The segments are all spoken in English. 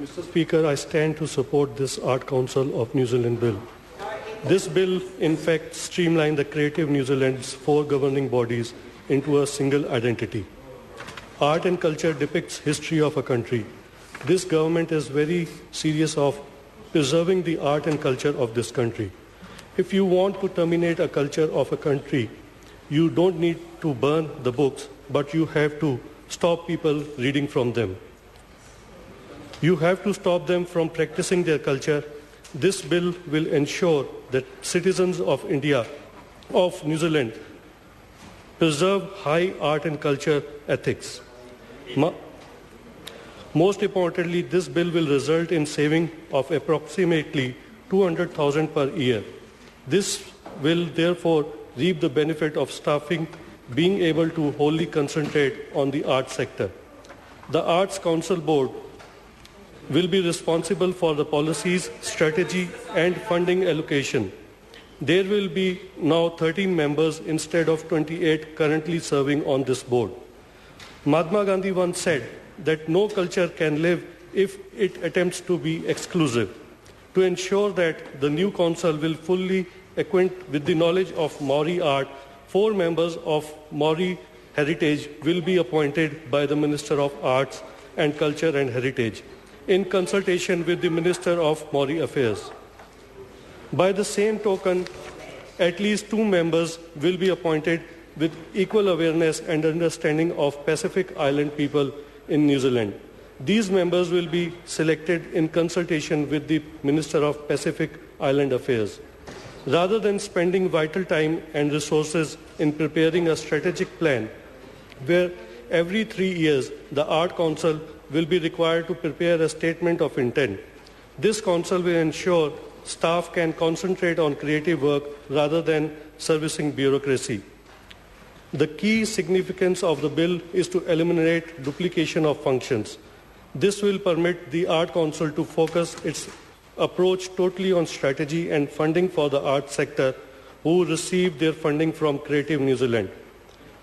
Mr. Speaker, I stand to support this Art Council of New Zealand bill. This bill, in fact, streamlines the Creative New Zealand's 4 governing bodies into a single identity. Art and culture depicts history of a country. This government is very serious of preserving the art and culture of this country. If you want to terminate a culture of a country, you don't need to burn the books, but you have to stop people reading from them. You have to stop them from practicing their culture. This bill will ensure that citizens of India, of New Zealand, preserve high art and culture ethics. Most importantly, this bill will result in saving of approximately 200,000 per year. This will therefore reap the benefit of staffing being able to wholly concentrate on the art sector. The Arts Council Board will be responsible for the policies, strategy and funding allocation. There will be now 13 members instead of 28 currently serving on this board. Mahatma Gandhi once said that no culture can live if it attempts to be exclusive. To ensure that the new council will fully acquaint with the knowledge of Maori art, 4 members of Maori heritage will be appointed by the Minister of Arts and Culture and Heritage in consultation with the Minister of Maori Affairs. By the same token, at least 2 members will be appointed with equal awareness and understanding of Pacific Island people in New Zealand. These members will be selected in consultation with the Minister of Pacific Island Affairs. Rather than spending vital time and resources in preparing a strategic plan where every 3 years the Art Council will be required to prepare a statement of intent, this council will ensure staff can concentrate on creative work rather than servicing bureaucracy. The key significance of the bill is to eliminate duplication of functions. This will permit the Art Council to focus its approach totally on strategy and funding for the art sector who receive their funding from Creative New Zealand.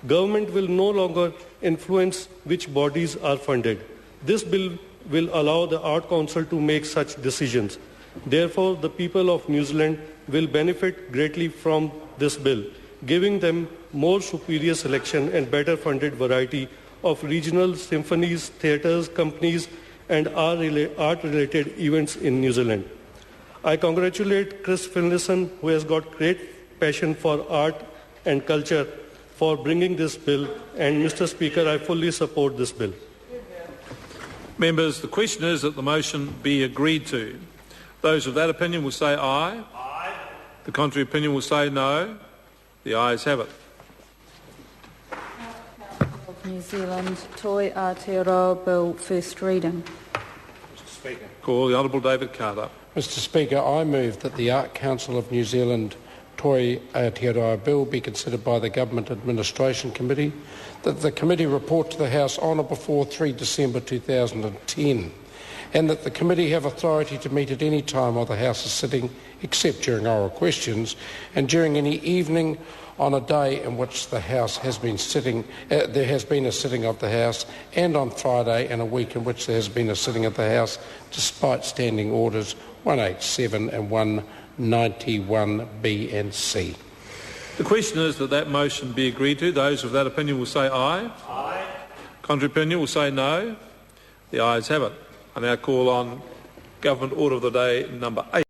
Government will no longer influence which bodies are funded. This bill will allow the Art Council to make such decisions. Therefore, the people of New Zealand will benefit greatly from this bill, giving them more superior selection and better funded variety of regional symphonies, theatres, companies and art-related events in New Zealand. I congratulate Chris Finlayson, who has got great passion for art and culture, for bringing this bill, and Mr. Speaker, I fully support this bill. Members, the question is that the motion be agreed to. Those of that opinion will say aye. Aye. The contrary opinion will say no. The ayes have it. Of New Zealand, Toi Aotearoa Bill, first reading. Mr. Speaker. Call the Honourable David Carter. Mr. Speaker, I move that the Art Council of New Zealand Toi Aotearoa Bill be considered by the Government Administration Committee, that the committee report to the House on or before 3 December 2010, and that the committee have authority to meet at any time while the House is sitting, except during oral questions, and during any evening on a day in which the House has been sitting, there has been a sitting of the House, and on Friday and a week in which there has been a sitting of the House, despite Standing Orders 187 and 191B and C. The question is that that motion be agreed to. Those of that opinion will say aye. Aye. Contrary opinion will say no. The ayes have it. I now call on Government Order of the Day number 8.